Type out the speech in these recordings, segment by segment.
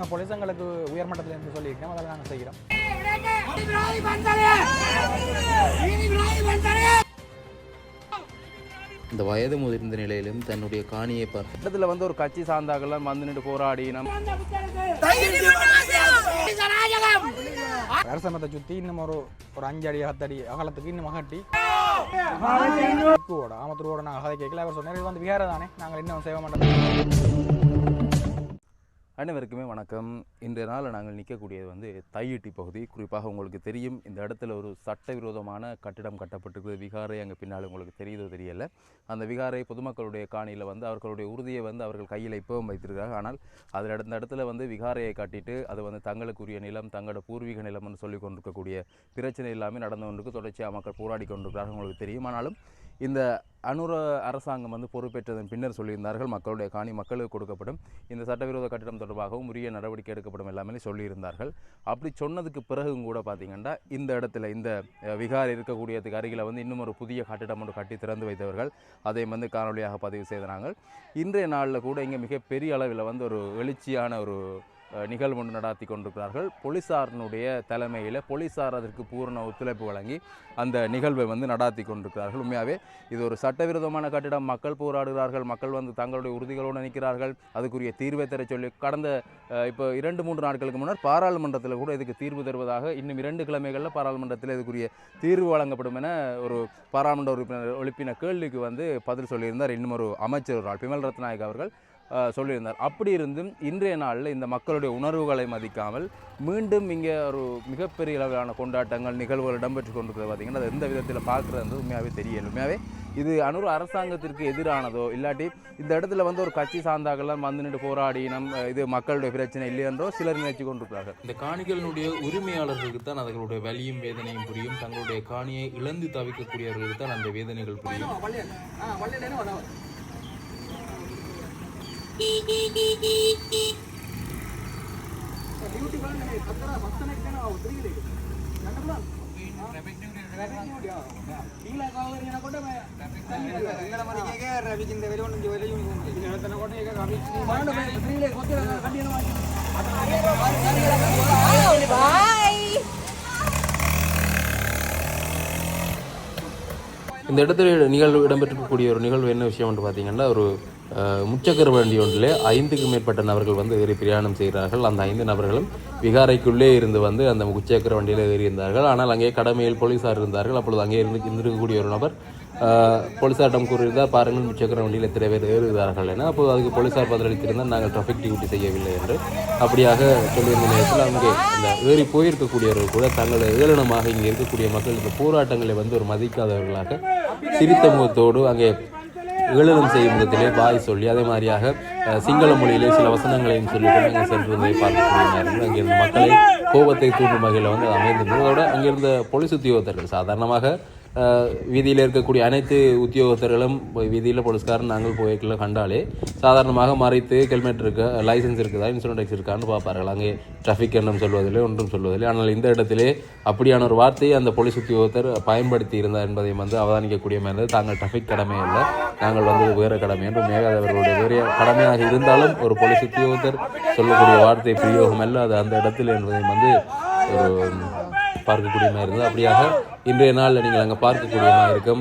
நாங்கள் போலீஸங்களுக்கு உயர்மட்டத்தில் இருந்து சொல்லியிருக்கோம், அதில் நாங்கள் செய்கிறோம். இந்த வயது முதிர்ந்த நிலையிலும் தன்னுடைய காணியை இடத்துல வந்து ஒரு கட்சி சார்ந்தாக்கெல்லாம் வந்து நின்று போராடி அரசமத்தை சுற்றி இன்னும் ஒரு 5 அடி 10 அடி அகலத்துக்கு இன்னும் அகட்டி ஆமத்தூரோட நாங்கள் கதை கேட்கல. அவர் சொன்னார், இது வந்து விகார தானே, நாங்கள் இன்னும் செய்ய மாட்டோம். அனைவருக்குமே வணக்கம். இன்றைய நாள் நாங்கள் நிற்கக்கூடியது வந்து தையிட்டி பகுதி. குறிப்பாக உங்களுக்கு தெரியும், இந்த இடத்துல ஒரு சட்டவிரோதமான கட்டிடம் கட்டப்பட்டிருக்குது. விகாரை அங்கே பின்னால் உங்களுக்கு தெரியுதோ தெரியலை. அந்த விகாரை பொதுமக்களுடைய காணியில் வந்து அவர்களுடைய உறுதியை வந்து அவர்கள் கையில் இப்பவும் வைத்திருக்கிறார்கள். ஆனால் அதில் அந்த இடத்துல வந்து விகாரையை காட்டிட்டு அது வந்து தங்களுக்குரிய நிலம், தங்களோட பூர்வீக நிலம்னு சொல்லி கொண்டிருக்கக்கூடிய பிரச்சனை எல்லாமே நடந்து கொண்டிருக்கு. தொடர்ச்சியாக மக்கள் போராடி கொண்டிருக்கிறார்கள், உங்களுக்கு தெரியும். ஆனாலும் இந்த அனுர அரசாங்கம் வந்து பொறுப்பேற்றதன் பின்னர் சொல்லியிருந்தார்கள், மக்களுடைய காணி மக்களுக்கு கொடுக்கப்படும், இந்த சட்டவிரோத கட்டிடம் தொடர்பாகவும் உரிய நடவடிக்கை எடுக்கப்படும் எல்லாமே சொல்லியிருந்தார்கள். அப்படி சொன்னதுக்கு பிறகும் கூட பார்த்திங்கன்னா இந்த இடத்துல இந்த விகார் இருக்கக்கூடியதுக்கு அருகில் வந்து இன்னும் ஒரு புதிய கட்டிடம் ஒன்று கட்டி திறந்து வைத்தவர்கள் அதை வந்து காணொலியாக பதிவு செய்தாங்க. இன்றைய நாளில் கூட இங்கே மிகப்பெரிய அளவில் வந்து ஒரு எழுச்சியான ஒரு நிகழ்வு ஒன்று நடாத்தி கொண்டிருக்கிறார்கள். போலீஸாரினுடைய தலைமையில் போலீஸார் அதற்கு பூரண ஒத்துழைப்பு வழங்கி அந்த நிகழ்வை வந்து நடாத்தி கொண்டிருக்கிறார்கள். உண்மையாகவே இது ஒரு சட்டவிரோதமான கட்டிடம். மக்கள் போராடுகிறார்கள், மக்கள் வந்து தங்களுடைய உறுதிகளோடு நிற்கிறார்கள், அதுக்குரிய தீர்வை தர சொல்லி கடந்த இப்போ 2-3 நாட்களுக்கு முன்னர் பாராளுமன்றத்தில் கூட இதுக்கு தீர்வு தருவதாக, இன்னும் 2 கிழமைகளில் பாராளுமன்றத்தில் இதுக்குரிய தீர்வு வழங்கப்படும் என ஒரு பாராளுமன்ற உறுப்பினர் எழுப்பின கேள்விக்கு வந்து பதில் சொல்லியிருந்தார். இன்னும் ஒரு அமைச்சர் பிமல் ரத்நாயக் அவர்கள் சொல்லியிருந்தார். அப்படி இருந்தும் இன்றைய நாளில் இந்த மக்களுடைய உணர்வுகளை மதிக்காமல் மீண்டும் இங்கே ஒரு மிகப்பெரிய அளவிலான கொண்டாட்டங்கள் நிகழ்வுகள் இடம்பெற்று கொண்டிருக்கிறது. பார்த்திங்கன்னா அது எந்த விதத்தில் பார்க்குறது உண்மையாகவே தெரியல. உண்மையாகவே இது அனுர அரசாங்கத்திற்கு எதிரானதோ இல்லாட்டி இந்த இடத்துல வந்து ஒரு கட்சி சார்ந்தாக்கெல்லாம் வந்து நின்று போராடி இது மக்களுடைய பிரச்சனை இல்லையென்றோ சிலர் நினைச்சு கொண்டிருக்கிறார்கள். இந்த காணிகளினுடைய உரிமையாளர்களுக்கு தான் அவர்களுடைய வலியும் வேதனையும் புரியும். தங்களுடைய காணியை இழந்து தவிக்கக்கூடியவர்களுக்கு தான் அந்த வேதனைகள் புரியும். இந்த இடத்துல இடம்பெற்றிருக்கக்கூடிய ஒரு நிகழ்வு என்ன விஷயம் என்று பார்த்தீங்கன்னா, ஒரு முச்சக்கர வண்டி ஒன்றில் 5க்கும் மேற்பட்ட நபர்கள் வந்து ஏறி பிரயாணம் செய்கிறார்கள். அந்த 5 நபர்களும் விகாரைக்குள்ளே இருந்து வந்து அந்த முச்சக்கர வண்டியில் ஏறி இருந்தார்கள். ஆனால் அங்கே கடமையில் போலீஸார் இருந்தார்கள். அப்பொழுது அங்கே இருந்திருக்கக்கூடிய ஒரு நபர் போலீஸாரிடம் கூறியிருந்தார், பாருங்கள் முச்சக்கர வண்டியில் எத்தனை பேர் ஏறுகிறார்கள் என. அப்போது அதுக்கு போலீஸார் பதிலளித்திருந்தால் நாங்கள் டிராஃபிக் டியூட்டி செய்யவில்லை என்று. அப்படியாக சொல்லியிருந்த நேரத்தில் அங்கே இந்த ஏறி போயிருக்கக்கூடியவர்கள் கூட தங்களை ஏளனமாக இங்கே இருக்கக்கூடிய மக்கள் இந்த போராட்டங்களை வந்து ஒரு மதிக்காதவர்களாக சிரித்த முகத்தோடு அங்கே ஏளனம் செய்யும் விதத்திலே பாய் சொல்லி அதே மாதிரியாக சிங்கள மொழியிலே சில வசனங்களையும் சொல்லிவிட்டு அங்கே சென்றிருந்ததை பார்க்கக்கூடிய நேரங்கள் அங்கிருந்த மக்களை கோபத்தை தூண்டும் வகையில் வந்து அது அமைந்திருந்தது. அதோடு அங்கிருந்த போலீஸ் உத்தியோகத்தர்கள் சாதாரணமாக வீதியில் இருக்கக்கூடிய அனைத்து உத்தியோகத்தர்களும் வீதியில் போலீஸ்காரன் நாங்கள் போய்க்குள்ள கண்டாலே சாதாரணமாக மறைத்து ஹெல்மெட் இருக்கா, லைசன்ஸ் இருக்குதா, இன்சூரன்ஸ் டேக்ஸ் இருக்கான்னு பார்ப்பார்கள். அங்கே டிராஃபிக் எண்ணம் சொல்வதில்லை, ஒன்றும் சொல்வதில்லை. ஆனால் இந்த இடத்திலே அப்படியான ஒரு வார்த்தையை அந்த போலீஸ் உத்தியோகத்தர் பயன்படுத்தி இருந்தார் என்பதை வந்து அவதானிக்கக்கூடிய மாதிரி தாங்கள் டிராஃபிக் கடமை அல்ல, நாங்கள் வந்து வேறு கடமை என்று மேகாதவர்களுடைய வேறு கடமையாக இருந்தாலும் ஒரு போலீஸ் உத்தியோகத்தர் சொல்லக்கூடிய வார்த்தை பிரயோகம் அல்ல அது அந்த இடத்தில் என்பதை வந்து ஒரு பார்க்கக்கூடிய மாதிரி இருந்தது. அப்படியாக இன்றைய நாளில் நீங்கள் அங்கே பார்க்கக்கூடியமாக இருக்கும்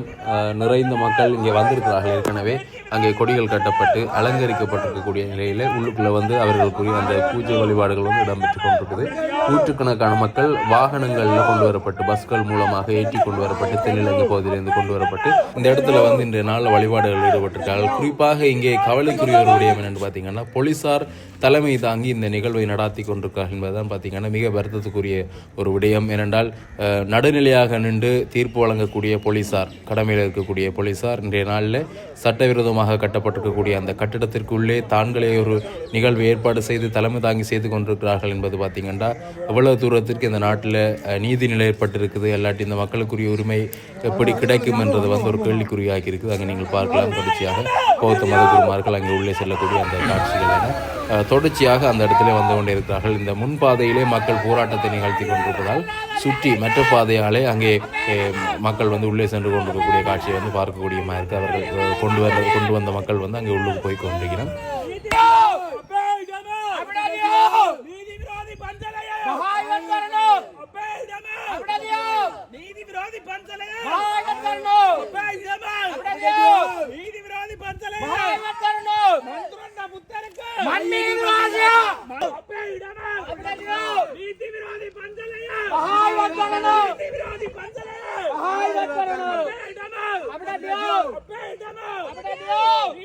நிறைந்த மக்கள் இங்கே வந்திருக்கிறார்கள். ஏற்கனவே அங்கே கொடிகள் கட்டப்பட்டு அலங்கரிக்கப்பட்டிருக்கக்கூடிய நிலையில் உள்ளுக்குள்ளே வந்து அவர்களுக்குரிய அந்த பூஜை வழிபாடுகள் வந்து இடம்பெற்று கொண்டிருக்குது. நூற்றுக்கணக்கான மக்கள் வாகனங்களில் கொண்டு வரப்பட்டு பஸ்கள் மூலமாக ஏற்றி கொண்டு வரப்பட்டு தென்னிலங்கை பகுதியிலிருந்து கொண்டு வரப்பட்டு இந்த இடத்துல வந்து இன்றைய நாளில் வழிபாடுகள் ஈடுபட்டிருக்கார்கள். குறிப்பாக இங்கே கவலைக்குரிய ஒரு விடயம் என்னென்னு பார்த்தீங்கன்னா, போலீஸார் தலைமை தாங்கி இந்த நிகழ்வை நடாத்தி கொண்டிருக்கிறார்கள் என்பதுதான் பார்த்தீங்கன்னா மிக வருத்தத்துக்குரிய ஒரு விடயம். ஏனென்றால் நடுநிலையாக நின்று தீர்ப்பு வழங்கக்கூடிய போலீஸார், கடமையில் இருக்கக்கூடிய போலீஸார் இன்றைய நாளில் சட்டவிரோதமாக கட்டப்பட்டிருக்கக்கூடிய அந்த கட்டிடத்திற்குள்ளே தாங்களே ஒரு நிகழ்வு ஏற்பாடு செய்து தலைமை தாங்கி செய்து கொண்டிருக்கிறார்கள் என்பது பார்த்தீங்கன்னா எவ்வளவு தூரத்திற்கு இந்த நாட்டில் நீதி நிலை ஏற்பட்டிருக்குது, இல்லாட்டி இந்த மக்களுக்குரிய உரிமை எப்படி கிடைக்கும் என்றது வந்து ஒரு கேள்விக்குறியாகி இருக்குது. அங்கே நீங்கள் பார்க்கலாம். தொடர்ச்சியாக பௌத்த மத குருமார்கள் அங்கே உள்ளே செல்லக்கூடிய அந்த காட்சிகள் என தொடர்ச்சியாக அந்த இடத்துல வந்து கொண்டே இருக்கிறார்கள். இந்த முன்பாதையிலே மக்கள் போராட்டத்தை நிகழ்த்தி கொண்டிருப்பதால் சுற்றி மற்ற பாதையாலே அங்கே மக்கள் வந்து உள்ளே சென்று கொண்டிருக்கக்கூடிய காட்சியை வந்து பார்க்கக்கூடியமாக இருக்குது. அவர்கள் கொண்டு வந்த மக்கள் வந்து அங்கே உள்ளுக்கு போய் கொண்டிருக்கிறார்.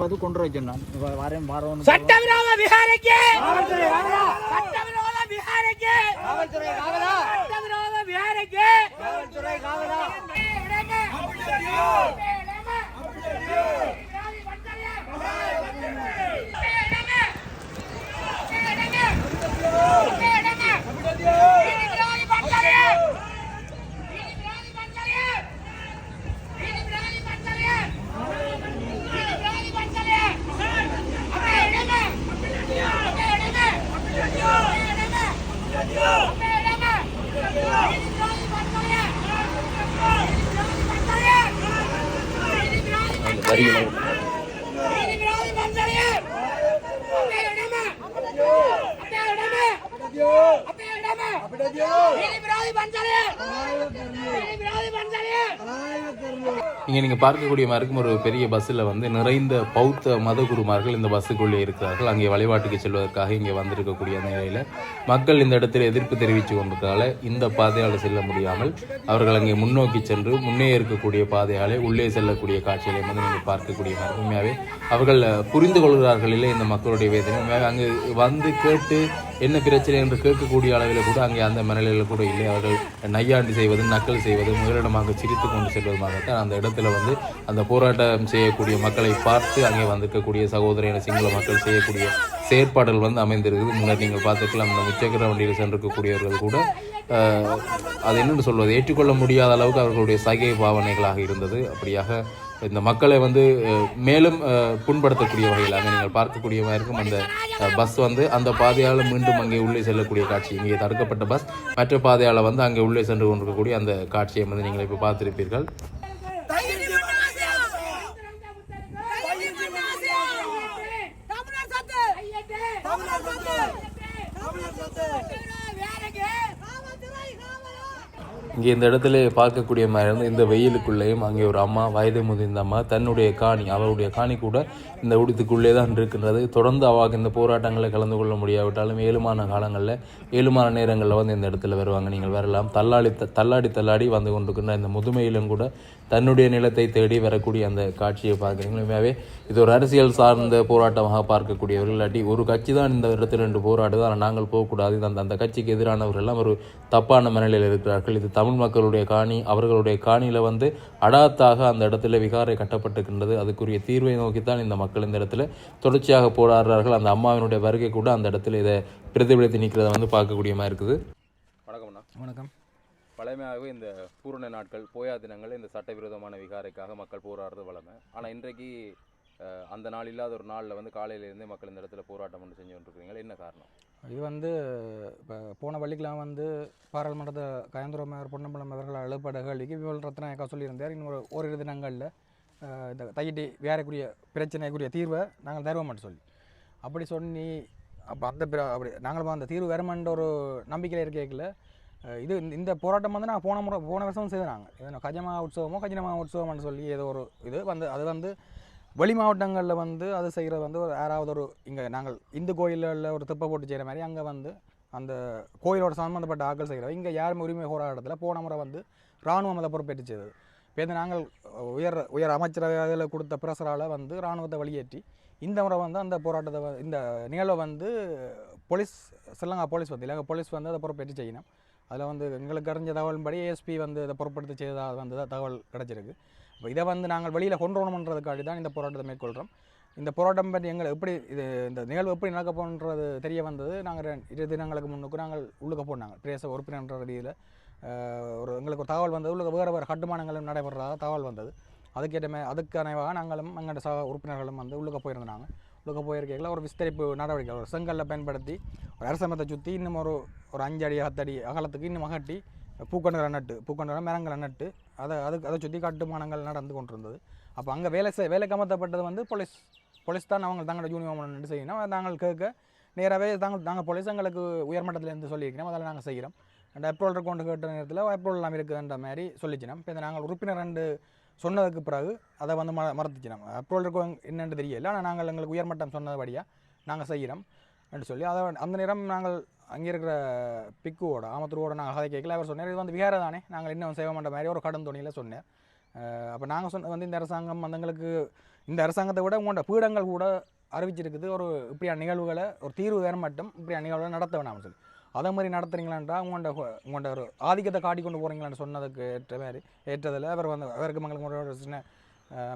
அது கொண்டு வச்சேன் நான் வாரம் வாரம் சட்டவிரோத விஹாரைக்கு சட்டவிரோத விஹாரைக்கு சட்டவிரோத விஹாரைக்கு இங்கே நீங்கள் பார்க்கக்கூடிய மாதிரி ஒரு பெரிய பஸ்ஸில் வந்து நிறைந்த பௌத்த மதகுருமார்கள் இந்த பஸ்ஸுக்குள்ளே இருக்கிறார்கள். அங்கே வழிபாட்டுக்கு செல்வதற்காக இங்கே வந்திருக்கக்கூடிய அந்த நிலையில் மக்கள் இந்த இடத்தில் எதிர்ப்பு தெரிவித்து கொண்டிருக்கிறதால இந்த பாதையால் செல்ல முடியாமல் அவர்கள் அங்கே முன்னோக்கி சென்று முன்னே இருக்கக்கூடிய பாதையாலே உள்ளே செல்லக்கூடிய காட்சிகளை வந்து நீங்கள் பார்க்கக்கூடிய மாதிரி உண்மையாகவே அவர்கள் புரிந்து கொள்கிறார்கள் இல்லை இந்த மக்களுடைய வேதனை. உண்மையாக அங்கே வந்து கேட்டு என்ன பிரச்சனை என்று கேட்கக்கூடிய அளவில் கூட அங்கே அந்த மனநிலையில் கூட இல்லை. அவர்கள் நையாண்டி செய்வது, நக்கல் செய்வது, முதலிடமாக சிரித்து கொண்டு செல்வதுமாகத்தான் அந்த இடத்துல வந்து அந்த போராட்டம் செய்யக்கூடிய மக்களை பார்த்து அங்கே வந்திருக்கக்கூடிய சகோதரியான சிங்கள மக்கள் செய்யக்கூடிய செயற்பாடுகள் வந்து அமைந்திருக்குது. முன்னர் நீங்கள் பார்த்துக்கலாம் அந்த முச்சக்கர வண்டியில் சென்றிருக்கக்கூடியவர்கள் கூட அது என்னென்னு சொல்வது ஏற்றுக்கொள்ள முடியாத அளவுக்கு அவர்களுடைய சகை பாவனைகளாக இருந்தது. அப்படியாக இந்த மக்களை வந்து மேலும் புண்படுத்தக்கூடிய வகையில் அங்கே நீங்கள் பார்க்கக்கூடியவா இருக்கும் அந்த பஸ் வந்து அந்த பாதையால் மீண்டும் அங்கே உள்ளே செல்லக்கூடிய காட்சி. இங்கே தடுக்கப்பட்ட பஸ் மற்ற பாதையால் வந்து அங்கே உள்ளே சென்று கொண்டிருக்கக்கூடிய அந்த காட்சியை வந்து நீங்கள் இப்போ பார்த்திருப்பீர்கள். இங்கே இந்த இடத்துல பார்க்கக்கூடிய மாதிரி இருந்து இந்த வெயிலுக்குள்ளேயும் அங்கே ஒரு அம்மா, வயது முதிர்ந்த அம்மா, தன்னுடைய காணி, அவருடைய காணி கூட இந்த உடுத்துக்குள்ளே தான் இருக்கின்றது. தொடர்ந்து அவங்க இந்த போராட்டங்களில் கலந்து கொள்ள முடியாவிட்டாலும் ஏழுமான காலங்களில் ஏழுமான நேரங்களில் வந்து இந்த இடத்துல வருவாங்க. நீங்கள் வரலாம். தள்ளாடி வந்து கொண்டிருக்கின்ற இந்த முதுமையிலும் கூட தன்னுடைய நிலத்தை தேடி வரக்கூடிய அந்த காட்சியை பார்க்குறீங்க. உண்மையாகவே இது ஒரு அரசியல் சார்ந்த போராட்டமாக பார்க்கக்கூடியவர்கள். இல்லாட்டி ஒரு கட்சி தான் இந்த இடத்துல ரெண்டு போராடுது, ஆனால் நாங்கள் போகக்கூடாது, அந்த கட்சிக்கு எதிரானவர்கள் எல்லாம் ஒரு தப்பான மனநிலையில் இருக்கிறார்கள். இது தமிழ் மக்களுடைய காணி, அவர்களுடைய காணியில் வந்து அடாத்தாக அந்த இடத்துல விகாரை கட்டப்பட்டிருக்கின்றது. அதுக்குரிய தீர்வை நோக்கித்தான் இந்த மக்கள் இந்த இடத்துல தொடர்ச்சியாக போராடுறார்கள். அந்த அம்மாவினுடைய வருகை கூட அந்த இடத்துல இதை பிரதிபலித்து நிற்கிறத வந்து பார்க்கக்கூடிய மாதிரி இருக்குது. வணக்கம்ண்ணா. வணக்கம். பழமையாகவே இந்த பூரண நாட்கள், போயா தினங்கள் இந்த சட்டவிரோதமான விகாரைக்காக மக்கள் போராடுறது வளமை. ஆனால் இன்றைக்கு அந்த நாள் இல்லாத ஒரு நாளில் வந்து காலையிலேருந்தே மக்கள் இந்த இடத்துல போராட்டம் ஒன்று செஞ்சு கொண்டிருக்கிறீங்க. என்ன காரணம்? இது வந்து இப்போ போன வள்ளிக்கெலாம் வந்து பாராளுமன்றத்தை கயந்திரமர் பொன்னம்பலம் அவர்கள் எழுப்பட கேள்விக்கு விமல் ரத்னாயக்கா சொல்லியிருந்தார், இன்னொரு ஓரிரு தினங்களில் இந்த தையிட்டி வேறக்குரிய பிரச்சனைக்குரிய தீர்வை நாங்கள் தருவோம்னு சொல்லி அப்படி சொன்னி அப்போ அப்படி நாங்கள் அந்த தீர்வு வருமென்ற ஒரு நம்பிக்கையில் இருக்கல. இது இந்த போராட்டம் வந்து நான் போன வருஷமும் செய்தாங்க. இது கஜமா உற்சவம்னு சொல்லி ஏதோ ஒரு இது வந்து அது வந்து வெளி மாவட்டங்களில் வந்து அது செய்கிறது வந்து ஒரு யாராவது ஒரு இங்கே நாங்கள் இந்து கோயிலில் ஒரு திப்பை போட்டு செய்கிற மாதிரி அங்கே வந்து அந்த கோயிலோட சம்மந்தப்பட்ட ஆக்கள் செய்கிறோம். இங்கே யாருமே உரிமை போராட்டத்தில் போன முறை வந்து இராணுவம் அதை பொறுப்பேற்று செய்தது. இப்போ இந்த நாங்கள் உயர் அமைச்சரவையில் கொடுத்த பிரசரால் வந்து இராணுவத்தை வெளியேற்றி இந்த முறை வந்து அந்த போராட்டத்தை இந்த நிகழ்வை வந்து ஸ்ரீலங்கா போலீஸ் வந்து இலங்கை போலீஸ் வந்து அதை பொறுப்பேற்று செய்யணும். அதில் வந்து எங்களுக்கு அறிஞ்ச தகவலின்படி ஏஎஸ்பி வந்து இதை பொறுப்படுத்தி செய்ததாக வந்து தகவல் கிடச்சிருக்கு. இப்போ இதை வந்து நாங்கள் வெளியில் கொண்டு வரணுன்றதுக்காண்டி தான் இந்த போராட்டத்தை மேற்கொள்கிறோம். இந்த போராட்டம் பற்றி எங்களை எப்படி இந்த நிகழ்வு எப்படி நடக்க போன்றது தெரிய வந்தது. நாங்கள் 2 தினங்களுக்கு முன்னுக்கு நாங்கள் உள்ளுக்க போனாங்க பிரேச உறுப்பினர் ரீதியில் எங்களுக்கு ஒரு தகவல் வந்தது. உள்ளுக்கு வேறு கட்டுமானங்களும் நடைபெறதாக தகவல் வந்தது. அதுக்கானவாக நாங்களும் எங்களோட உறுப்பினர்களும் வந்து உள்ளுக்க போயிருந்தாங்க. உள்ளுக்க போயிருக்கையில் ஒரு விஸ்தரிப்பு நடவடிக்கை ஒரு செங்கல்லை பயன்படுத்தி ஒரு அரசமத்தை சுற்றி இன்னும் ஒரு 5 அடி 10 அடி அகலத்துக்கு இன்னும் அகட்டி பூக்கொண்டுகளை மரங்களை நட்டு அதை சுற்றி கட்டுமானங்கள் நடந்து கொண்டிருந்தது. அப்போ அங்கே வேலைக்கு அமர்த்தப்பட்டது வந்து போலீஸ் தான் அவங்க தங்களோட யூனிஃபார்ம் செய்யணும். நாங்கள் கேட்க நேராகவே நாங்கள் போலீஸ் எங்களுக்கு உயர்மட்டத்திலேருந்து சொல்லியிருக்கிறோம், அதில் நாங்கள் செய்கிறோம். அப்ரூவல் கொண்டு கேட்ட நேரத்தில் அப்ரூவல் எல்லாம் இருக்குதுன்ற மாதிரி சொல்லிச்சினோம். இப்போ நாங்கள் உறுப்பினர் 2 சொன்னதுக்கு பிறகு அதை வந்து மறந்துச்சினோம். அப்ரூவல் இருக்கும் என்னென்று தெரியல, ஆனால் நாங்கள் எங்களுக்கு உயர்மட்டம் சொன்னபடியாக நாங்கள் செய்கிறோம் என்று சொல்லி அதை அந்த நேரம் நாங்கள் அங்கே இருக்கிற பிக்குவோட ஆமத்தூரோட நாங்கள் கதை கேட்கல. அவர் சொன்னார், இது வந்து விகாரை தானே, நாங்கள் இன்னும் செய்ய மாட்ட மாதிரி ஒரு கடன் துணியில் சொன்னார். அப்போ நாங்கள் சொன்ன வந்து இந்த அரசாங்கம் அந்தங்களுக்கு இந்த அரசாங்கத்தை விட உங்களோட பீடங்கள் கூட அறிவிச்சிருக்குது ஒரு இப்படியான நிகழ்வுகளை ஒரு தீர்வு வேற மட்டும் இப்படியான நிகழ்வுகளை நடத்த வேணாம்னு சொல்லி அதே மாதிரி நடத்துறீங்களான்றா உங்களோட ஒரு ஆதிக்கத்தை காட்டி கொண்டு போகிறீங்களான்னு சொன்னதுக்கு ஏற்றதில் அவருக்கு மங்களுக்கு ஒரு சின்ன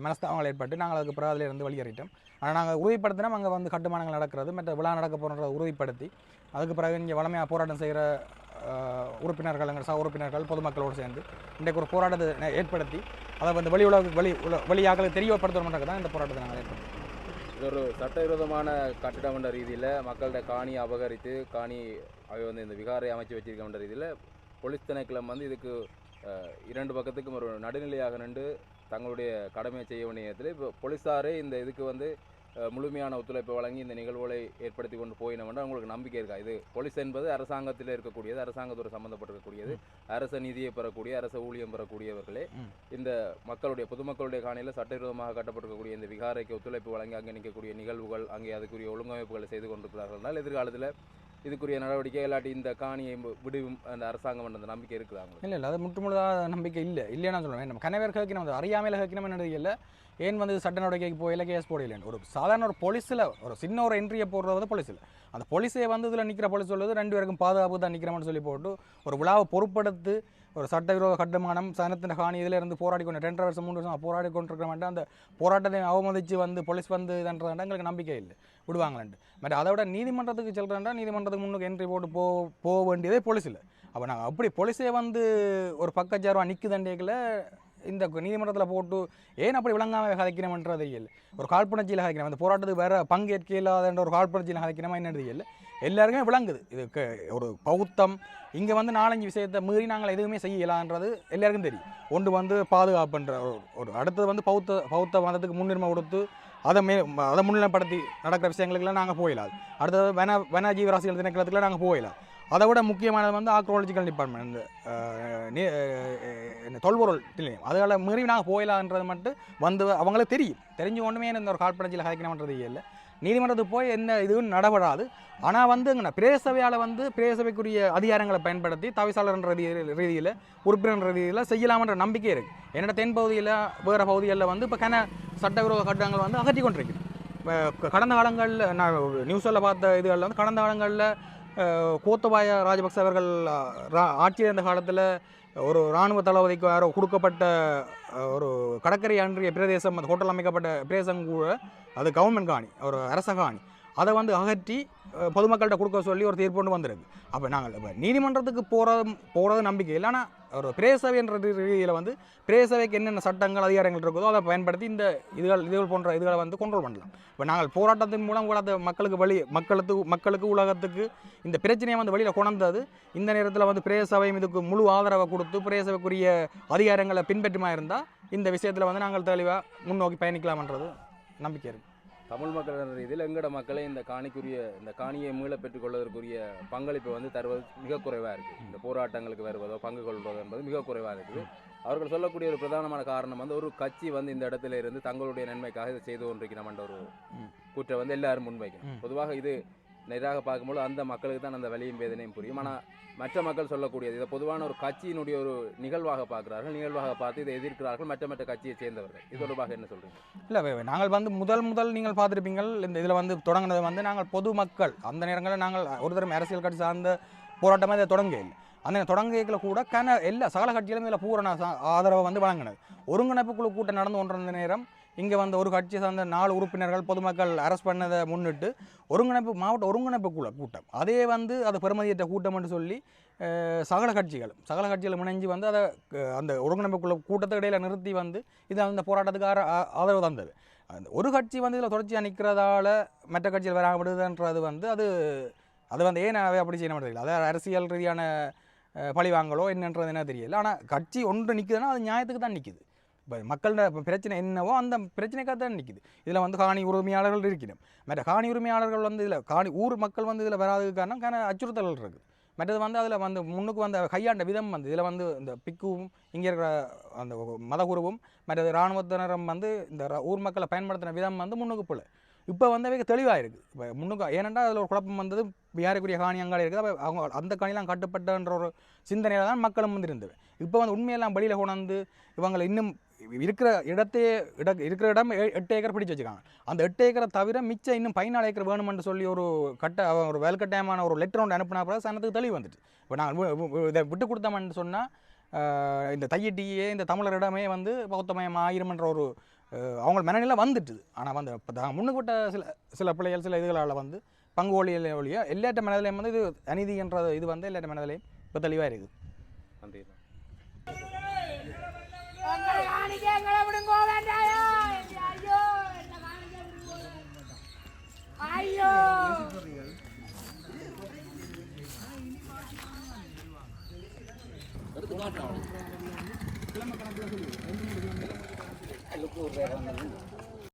மனஸ்தாபங்கள் ஏற்பட்டு நாங்கள் அதுக்கு பிறகு அதிலிருந்து வெளியேறிட்டோம். ஆனால் நாங்கள் உறுதிப்படுத்தினா அங்கே வந்து கட்டுமானங்கள் நடக்கிறது மற்ற விழா நடக்க போகிறத உறுதிப்படுத்தி அதுக்கு பிறகு இங்கே வளமையாக போராட்டம் செய்கிற உறுப்பினர்கள் எங்கள் சக உறுப்பினர்கள் பொதுமக்களோடு சேர்ந்து இன்றைக்கு ஒரு போராட்டத்தை ஏற்படுத்தி அதை வந்து வெளியாக்களுக்கு தெரியப்படுத்தணுன்றதுக்கு தான் இந்த போராட்டத்தை நாங்கள் ஏற்படுத்தோம். இது ஒரு சட்டவிரோதமான கட்டிடம் என்ற ரீதியில் மக்களோட காணியை அபகரித்து அவை வந்து இந்த விகாரை அமைச்சு வச்சிருக்கின்ற ரீதியில் போலீஸ் திணைக்களம் வந்து இதுக்கு இரண்டு பக்கத்துக்கும் ஒரு நடுநிலையாக நின்று தங்களுடைய கடமையை செய்ய வேண்டிய நேரத்தில் இப்போ போலீஸாரே இந்த இதுக்கு வந்து முழுமையான ஒத்துழைப்பை வழங்கி இந்த நிகழ்வுகளை ஏற்படுத்தி கொண்டு போயினோம்னா உங்களுக்கு நம்பிக்கை இருக்கா? இது போலீஸ் என்பது அரசாங்கத்தில் இருக்கக்கூடியது, அரசாங்கத்தோடு சம்மந்தப்பட்டிருக்கக்கூடியது, அரச நிதியை பெறக்கூடிய அரச ஊழியம் பெறக்கூடியவர்களே இந்த பொதுமக்களுடைய காணியில் சட்டவிரோதமாக கட்டப்பட்டிருக்கக்கூடிய இந்த விகாரைக்கு ஒத்துழைப்பு வழங்கி அங்கே நிற்கக்கூடிய நிகழ்வுகள் அங்கே அதுக்குரிய ஒழுங்கமைப்புகளை செய்து கொண்டிருக்கிறார்கள். எதிர்காலத்தில் இதுக்குரிய நடவடிக்கை இல்லாட்டி இந்த காணியை விடுவும் அந்த அரசாங்கம் அந்த நம்பிக்கை இருக்குதாங்க? இல்லை அது முற்றுமுழுதாக நம்பிக்கை இல்லைன்னா சொல்லுவேன். நம்ம கணவர் கேட்கணும் அது அறியாமையில் கேட்கணும் என்னது இல்லை ஏன் வந்து சட்ட நடவடிக்கைக்கு போயில கேஸ் போடலைன்னு ஒரு சாதாரண ஒரு போலீஸில் ஒரு சின்ன ஒரு என்ட்ரியை போடுறது வந்து போலீஸில் அந்த போலீஸே வந்து இதில் நிற்கிற போலீஸ் சொல்லுவது 2 பேருக்கும் பாதுகாப்பு தான் நிற்கிறோம்னு சொல்லி போட்டு ஒரு விழாவை பொறுப்படுத்து ஒரு சட்டவிரோத கட்டுமானம் சனத்தின் காணி இதில் இருந்து போராடி கொண்டு 2 வருஷம் 3 வருஷம் போராடி கொண்டிருக்க மாட்டேன் அந்த போராட்டத்தை அவமதித்து வந்து போலீஸ் வந்து இதுன்றதாண்டா எங்களுக்கு நம்பிக்கை இல்லை விடுவாங்களான்ட்டு. பட் அதை விட நீதிமன்றத்துக்கு செல்கிறேன்டா நீதிமன்றத்துக்கு முன்னுக்கு என்ட்ரி போட்டு போக வேண்டியதே போலீஸில். அப்போ நாங்கள் அப்படி போலீஸே வந்து ஒரு பக்கச்சார்வாக நிற்குதண்டேக்கில் இந்த நீதிமன்றத்தில் போட்டு ஏன் அப்படி விளங்காமல் கதைக்கணும்ன்றது இல்லை. ஒரு காழ்ப்புணர்ச்சியில் கதைக்கணும் அந்த போராட்டத்துக்கு வேறு பங்கேற்க இல்லாதன்ற ஒரு காழ்ப்புணர்ச்சியில் கதைக்கணுமா என்னது இல்லை எல்லாருக்குமே விளங்குது. இது ஒரு பௌத்தம் இங்கே வந்து 4-5 விஷயத்தை மீறி நாங்கள் எதுவுமே செய்யலான்றது எல்லாருக்கும் தெரியும். ஒன்று வந்து பாதுகாப்புன்ற ஒரு அடுத்தது வந்து பௌத்த மதத்துக்கு முன்னுரிமை கொடுத்து அதை முன்னிலைப்படுத்தி நடக்கிற விஷயங்களுக்குலாம் நாங்கள் போயிடலாம். அடுத்தது வனஜீவராசிகள் திணைக்களத்துக்குலாம் நாங்கள் போயிடலாம். அதை விட முக்கியமானது வந்து ஆர்க்கியாலஜிக்கல் டிபார்ட்மெண்ட் இந்த தொல்பொருள் நிலையம் அதில் மீறி நாங்கள் போயிடலான்றது மட்டும் வந்து அவங்களுக்கு தெரிஞ்சு ஒன்றுமே இந்த ஒரு காழ்ப்புணர்ச்சியில் கதைக்கணும்ன்றது இல்லை. நீதிமன்றத்துக்கு போய் என்ன இதுவும் நடபடாது. ஆனால் வந்து பிரேசபையால் வந்து பிரேசபைக்குரிய அதிகாரங்களை பயன்படுத்தி தவிசாளர்ன்ற ரீதியில் உறுப்பினர் ரீதியில் செய்யலாமன்ற நம்பிக்கை இருக்குது. என்னோட தென் பகுதியில் வேறு பகுதிகளில் வந்து இப்போ சட்டவிரோத கட்டடங்கள் வந்து அகற்றி கொண்டிருக்குது. இப்போ கடந்த காலங்களில் நான் நியூஸில் பார்த்த இதுகளில் வந்து கடந்த காலங்களில் கோத்தபாய ராஜபக்ச அவர்கள் ஆட்சியில் இருந்த காலத்தில் ஒரு இராணுவ தளபதிக்கு யாரோ கொடுக்கப்பட்ட ஒரு கடற்கரை அன்றிய பிரதேசம் அந்த ஹோட்டல் அமைக்கப்பட்ட பிரதேசம் கூட அது கவர்மெண்ட் காணி ஒரு அரச காணி அதை வந்து அகற்றி பொதுமக்கள்கிட்ட கொடுக்க சொல்லி ஒரு தீர்ப்பு கொண்டு வந்திருக்கு. அப்போ நாங்கள் இப்போ நீதிமன்றத்துக்கு போகிறது நம்பிக்கை இல்லை. ஆனால் ஒரு பிரேசவை என்ற ரீதியில் வந்து பிரேசவைக்கு என்னென்ன சட்டங்கள் அதிகாரங்கள் இருக்குதோ அதை பயன்படுத்தி இந்த இதுகள் போன்ற இதுகளை வந்து கண்ட்ரோல் பண்ணலாம். இப்போ நாங்கள் போராட்டத்தின் மூலம் கூட மக்களுக்கு உலகத்துக்கு இந்த பிரச்சனையை வந்து வெளியில் கொண்டது இந்த நேரத்தில் வந்து பிரேசவையும் இதுக்கு முழு ஆதரவை கொடுத்து பிரேசவைக்குரிய அதிகாரங்களை பின்பற்றுமா இருந்தால் இந்த விஷயத்தில் வந்து நாங்கள் தெளிவாக முன்னோக்கி பயணிக்கலாம்ன்றது நம்பிக்கை இருக்குது. தமிழ் மக்கள் என்ற ரீதியில் எங்களோட மக்களை இந்த காணியை மீள பெற்றுக்கொள்வதற்குரிய பங்களிப்பை வந்து தருவது மிக குறைவாக இருக்குது. இந்த போராட்டங்களுக்கு வருவதோ பங்கு கொள்வதோ என்பது மிக குறைவாக இருக்குது. அவர்கள் சொல்லக்கூடிய ஒரு பிரதானமான காரணம் வந்து ஒரு கட்சி வந்து இந்த இடத்துல இருந்து தங்களுடைய நன்மைக்காக இதை செய்து கொண்டிருக்கிறோம்ன்ற ஒரு கூற்றை வந்து எல்லாரும் முன்வைக்கணும். பொதுவாக இது நேராக பார்க்கும்போது அந்த மக்களுக்கு தான் அந்த வலியும் வேதனையும் புரியும். ஆனால் மற்ற மக்கள் சொல்லக்கூடியது இதை பொதுவான ஒரு கட்சியினுடைய ஒரு நிகழ்வாக பார்க்குறார்கள், நிகழ்வாக பார்த்து இதை எதிர்க்கிறார்கள் மற்ற கட்சியை சேர்ந்தவர்கள். இது தொடர்பாக என்ன சொல்கிறீங்க? இல்லை நாங்கள் வந்து முதல் நீங்கள் பார்த்துருப்பீங்கள் இந்த இதில் வந்து தொடங்கினது வந்து நாங்கள் பொதுமக்கள் அந்த நேரங்களில் நாங்கள் ஒரு தரம் அரசியல் கட்சி சார்ந்த போராட்டமாக இதை தொடங்க இல்லை. அந்த தொடங்கியல கூட எல்லா சகல கட்சிகளும் இதில் பூரண ஆதரவை வந்து வழங்கினது. ஒருங்கிணைப்பு குழு கூட்டம் நடந்து கொண்டிருந்த நேரம் இங்கே வந்து ஒரு கட்சி சார்ந்த 4 உறுப்பினர்கள் பொதுமக்கள் அரெஸ்ட் பண்ணதை முன்னிட்டு மாவட்ட ஒருங்கிணைப்பு கூட்டம் அதே வந்து அது பெருமதியற்ற கூட்டம் என்று சொல்லி சகல கட்சிகள் இணைஞ்சு வந்து அதை அந்த ஒருங்கிணைப்பு கூட்டத்தை இடையில் நிறுத்தி வந்து இது அந்த போராட்டத்துக்கு ஆதரவு தந்தது. அந்த ஒரு கட்சி வந்து இதில் தொடர்ச்சியாக நிற்கிறதால மற்ற கட்சிகள் வர விடுதுன்றது வந்து அது வந்து ஏன் அப்படி செய்ய மாட்டேங்குது. அதாவது அரசியல் ரீதியான பழிவாங்களோ என்னன்றது என்ன தெரியல. ஆனால் கட்சி ஒன்று நிற்குதுன்னா அது நியாயத்துக்கு தான் நிற்குது. இப்போ மக்களோட பிரச்சனை என்னவோ அந்த பிரச்சனைக்காக தான் நிற்குது. இதில் வந்து காணி உரிமையாளர்கள் இருக்கணும். மற்ற காணி உரிமையாளர்கள் வந்து இதில் ஊர் மக்கள் வந்து இதில் வராததுக்கு காரணம் அச்சுறுத்தல்கள் இருக்குது. மற்றது வந்து அதில் வந்து முன்னுக்கு வந்து கையாண்ட விதம் வந்து இதில் வந்து இந்த பிக்குவும் இங்கே இருக்கிற அந்த மதகுருவும் மற்றது இராணுவத்தினரும் வந்து இந்த ஊர் மக்களை பயன்படுத்தின விதம் வந்து முன்னுக்கு போல இப்போ வந்து அவைக்கு தெளிவாக இருக்குது. இப்போ முன்னுக்கு ஏனென்றால் அதில் ஒரு குழப்பம் வந்தது, விகாரைக்குரிய காணி அங்காடி இருக்குது, அப்போ அவங்க அந்த காணிலாம் கட்டுப்பட்டன்ற ஒரு சிந்தனையில் தான் மக்களும் வந்து இருந்தது. இப்போ வந்து உண்மையெல்லாம் வெளியில் கொண்டாந்து இவங்களை இன்னும் இருக்கிற இருக்கிற இடம் 8 ஏக்கர் பிடிச்சி வச்சுருக்காங்க. அந்த 8 ஏக்கரை தவிர மிச்சம் இன்னும் 14 ஏக்கர் வேணுமென்று சொல்லி ஒரு ஒரு வேல்கட்டாயமான ஒரு லெட்டர் ஒன்று அனுப்பினா பிறகு சனத்துக்கு தெளிவு வந்துட்டு. இப்போ நாங்கள் இதை விட்டு கொடுத்தோம்னு சொன்னால் இந்த தையட்டியே இந்த தமிழரிடமே வந்து பௌத்தமயம் ஆயிருமன்ற ஒரு அவங்க மனநிலை வந்துட்டுது. ஆனால் வந்து இப்போ முன்னுக்கூட்ட சில பிள்ளைகள் சில இதுகளால் வந்து பங்கு ஒழிய எல்லாட்ட மனதிலையும் வந்து இது அநீதி என்ற இது வந்து எல்லாட்ட மனதிலையும் இப்போ தெளிவாக இருக்குது. ஐயோ